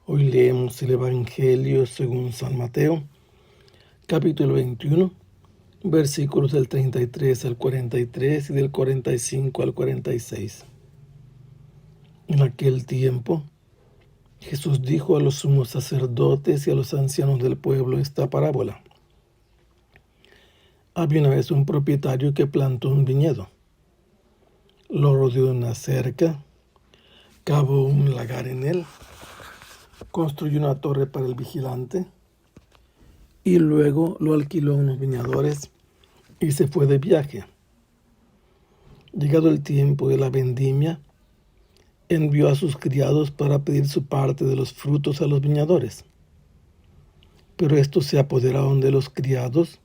Hoy leemos el Evangelio según San Mateo, capítulo 21, versículos del 33 al 43 y del 45 al 46. En aquel tiempo, Jesús dijo a los sumos sacerdotes y a los ancianos del pueblo esta parábola. Había una vez un propietario que plantó un viñedo. Lo rodeó una cerca, cavó un lagar en él, construyó una torre para el vigilante y luego lo alquiló a unos viñadores y se fue de viaje. Llegado el tiempo de la vendimia, envió a sus criados para pedir su parte de los frutos a los viñadores. Pero estos se apoderaron de los criados,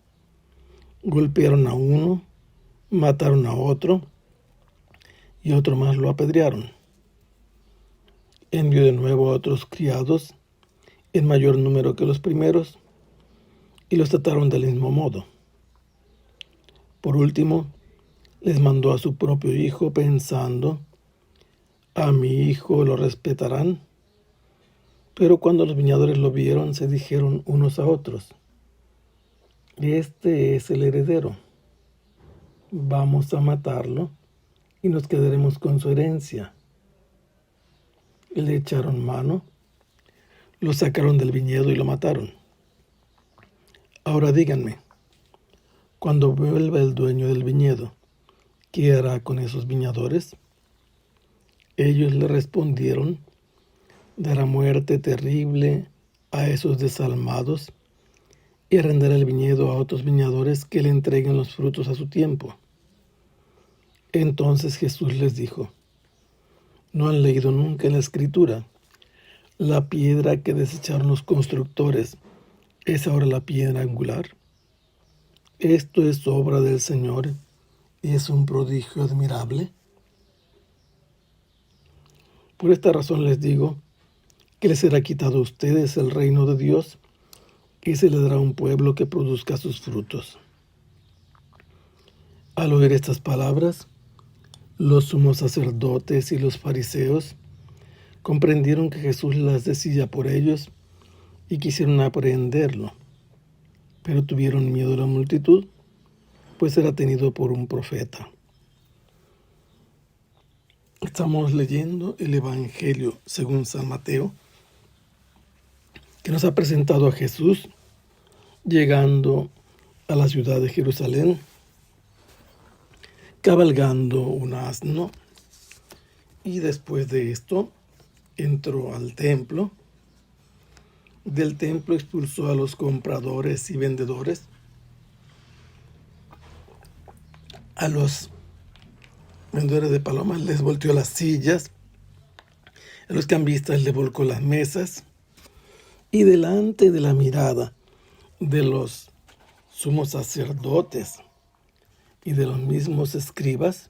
golpearon a uno, mataron a otro y otro más lo apedrearon. Envió de nuevo a otros criados, en mayor número que los primeros, y los trataron del mismo modo. Por último, les mandó a su propio hijo pensando: a mi hijo lo respetarán. Pero cuando los viñadores lo vieron, se dijeron unos a otros: este es el heredero. Vamos a matarlo y nos quedaremos con su herencia. Le echaron mano, lo sacaron del viñedo y lo mataron. Ahora díganme, cuando vuelva el dueño del viñedo, ¿qué hará con esos viñadores? Ellos le respondieron: dará muerte terrible a esos desalmados y arrendará el viñedo a otros viñadores que le entreguen los frutos a su tiempo. Entonces Jesús les dijo: ¿no han leído nunca en la Escritura? La piedra que desecharon los constructores es ahora la piedra angular. Esto es obra del Señor y es un prodigio admirable. Por esta razón les digo que les será quitado a ustedes el reino de Dios y se les dará un pueblo que produzca sus frutos. Al oír estas palabras, los sumos sacerdotes y los fariseos comprendieron que Jesús las decía por ellos y quisieron aprehenderlo, pero tuvieron miedo de la multitud, pues era tenido por un profeta. Estamos leyendo el Evangelio según San Mateo, que nos ha presentado a Jesús llegando a la ciudad de Jerusalén, cabalgando un asno, y después de esto entró al templo. Del templo expulsó a los compradores y vendedores, a los vendedores de palomas les volteó las sillas, a los cambistas les volcó las mesas, y delante de la mirada de los sumos sacerdotes y de los mismos escribas,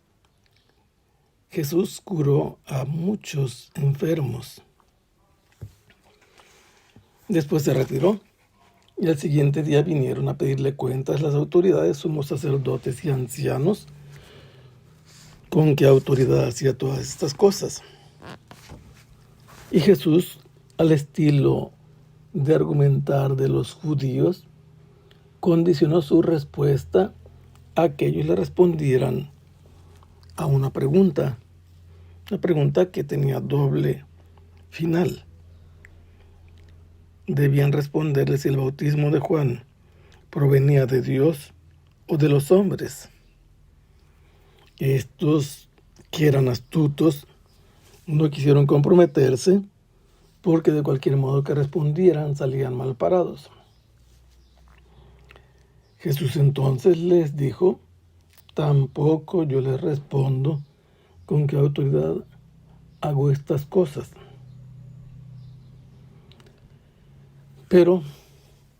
Jesús curó a muchos enfermos. Después se retiró y al siguiente día vinieron a pedirle cuentas las autoridades, sumos sacerdotes y ancianos, con qué autoridad hacía todas estas cosas. Y Jesús, al estilo de argumentar de los judíos, condicionó su respuesta a que ellos le respondieran a una pregunta que tenía doble final. Debían responderle si el bautismo de Juan provenía de Dios o de los hombres. Estos, que eran astutos, no quisieron comprometerse, porque de cualquier modo que respondieran salían mal parados. Jesús entonces les dijo: tampoco yo les respondo con qué autoridad hago estas cosas. Pero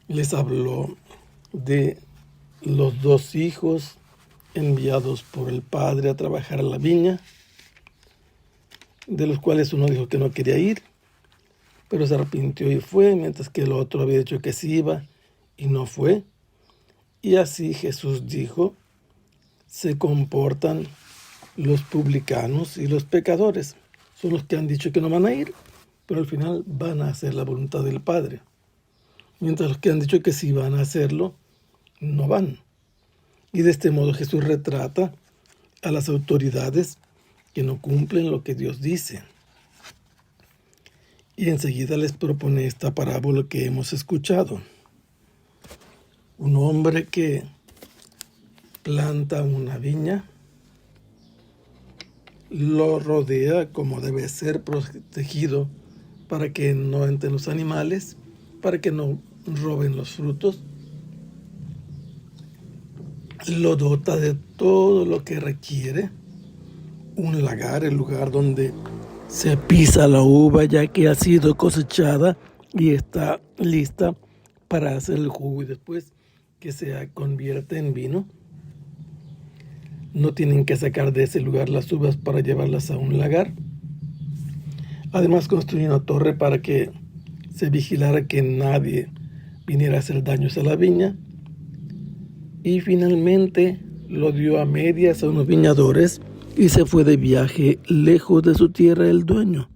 les habló de los 2 hijos enviados por el padre a trabajar a la viña, de los cuales uno dijo que no quería ir, pero se arrepintió y fue, mientras que el otro había dicho que sí iba y no fue. Y así Jesús dijo: se comportan los publicanos y los pecadores. Son los que han dicho que no van a ir, pero al final van a hacer la voluntad del Padre. Mientras los que han dicho que sí van a hacerlo, no van. Y de este modo Jesús retrata a las autoridades que no cumplen lo que Dios dice. Y enseguida les propone esta parábola que hemos escuchado. Un hombre que planta una viña, lo rodea como debe ser protegido para que no entren los animales, para que no roben los frutos. Lo dota de todo lo que requiere. Un lagar, el lugar donde se pisa la uva ya que ha sido cosechada y está lista para hacer el jugo y después que se convierte en vino. No tienen que sacar de ese lugar las uvas para llevarlas a un lagar. Además construyó una torre para que se vigilara que nadie viniera a hacer daños a la viña. Y finalmente lo dio a medias a unos viñadores y se fue de viaje lejos de su tierra el dueño.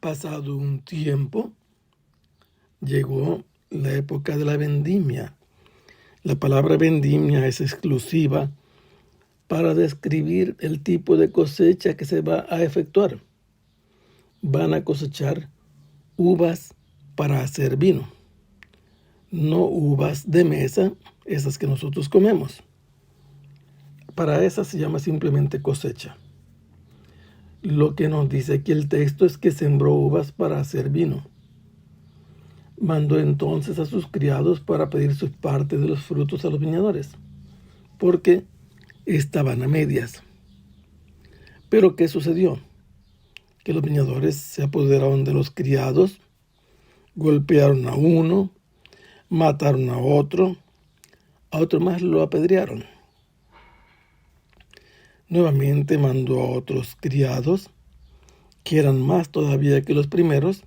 Pasado un tiempo, llegó la época de la vendimia. La palabra vendimia es exclusiva para describir el tipo de cosecha que se va a efectuar. Van a cosechar uvas para hacer vino, no uvas de mesa, esas que nosotros comemos. Para esas se llama simplemente cosecha. Lo que nos dice aquí el texto es que sembró uvas para hacer vino. Mandó entonces a sus criados para pedir su parte de los frutos a los viñadores, porque estaban a medias. Pero ¿qué sucedió? Que los viñadores se apoderaron de los criados, golpearon a uno, mataron a otro más lo apedrearon. Nuevamente mandó a otros criados, que eran más todavía que los primeros.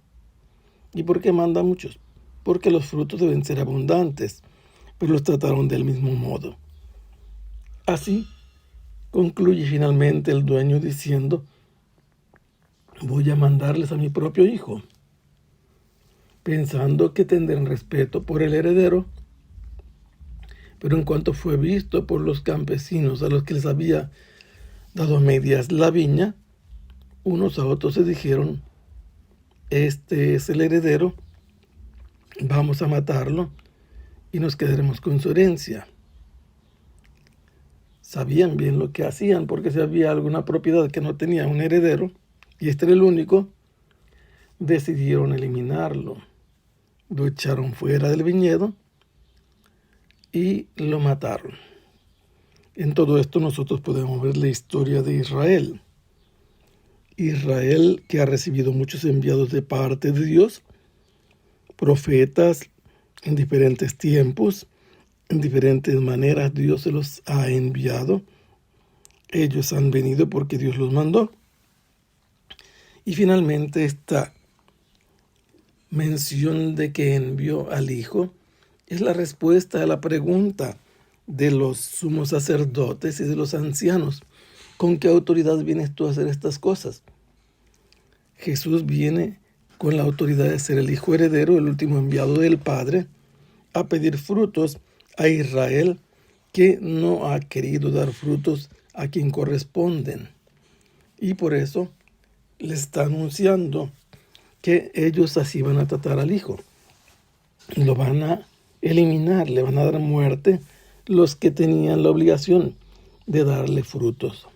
¿Y por qué manda a muchos? Porque los frutos deben ser abundantes, pero los trataron del mismo modo. Así concluye finalmente el dueño diciendo: voy a mandarles a mi propio hijo, pensando que tendrán respeto por el heredero. Pero en cuanto fue visto por los campesinos a los que les había dado a medias la viña, unos a otros se dijeron: este es el heredero, vamos a matarlo y nos quedaremos con su herencia. Sabían bien lo que hacían, porque si había alguna propiedad que no tenía un heredero, y este era el único, decidieron eliminarlo. Lo echaron fuera del viñedo y lo mataron. En todo esto nosotros podemos ver la historia de Israel. Israel, que ha recibido muchos enviados de parte de Dios, profetas en diferentes tiempos, en diferentes maneras Dios se los ha enviado. Ellos han venido porque Dios los mandó. Y finalmente esta mención de que envió al Hijo es la respuesta a la pregunta de los sumos sacerdotes y de los ancianos: ¿con qué autoridad vienes tú a hacer estas cosas? Jesús viene con la autoridad de ser el Hijo heredero, el último enviado del Padre, a pedir frutos a Israel, que no ha querido dar frutos a quien corresponden. Y por eso le está anunciando que ellos así van a tratar al Hijo. Lo van a eliminar, le van a dar muerte los que tenían la obligación de darle frutos.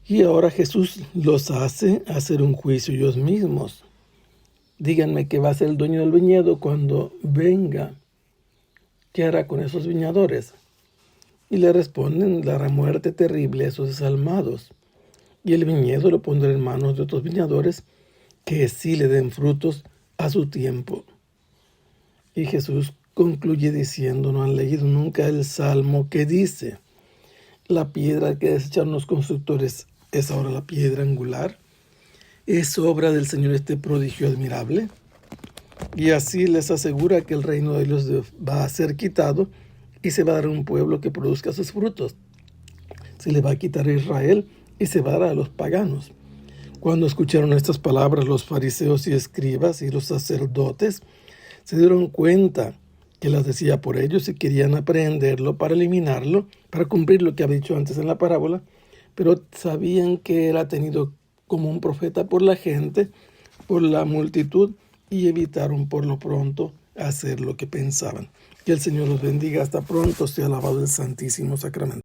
Y ahora Jesús los hace hacer un juicio ellos mismos. Díganme qué va a hacer el dueño del viñedo cuando venga. ¿Qué hará con esos viñadores? Y le responden: dará muerte terrible a esos desalmados, y el viñedo lo pondrá en manos de otros viñadores que sí le den frutos a su tiempo. Y Jesús concluye diciendo: ¿no han leído nunca el Salmo que dice: la piedra que desecharon los constructores es ahora la piedra angular? ¿Es obra del Señor este prodigio admirable? Y así les asegura que el reino de Dios va a ser quitado y se va a dar a un pueblo que produzca sus frutos. Se le va a quitar a Israel y se va a dar a los paganos. Cuando escucharon estas palabras, los fariseos y escribas y los sacerdotes se dieron cuenta que las decía por ellos y querían aprehenderlo para eliminarlo, para cumplir lo que había dicho antes en la parábola, pero sabían que era tenido como un profeta por la gente, por la multitud, y evitaron por lo pronto hacer lo que pensaban. Que el Señor los bendiga. Hasta pronto. Sea alabado el Santísimo Sacramento.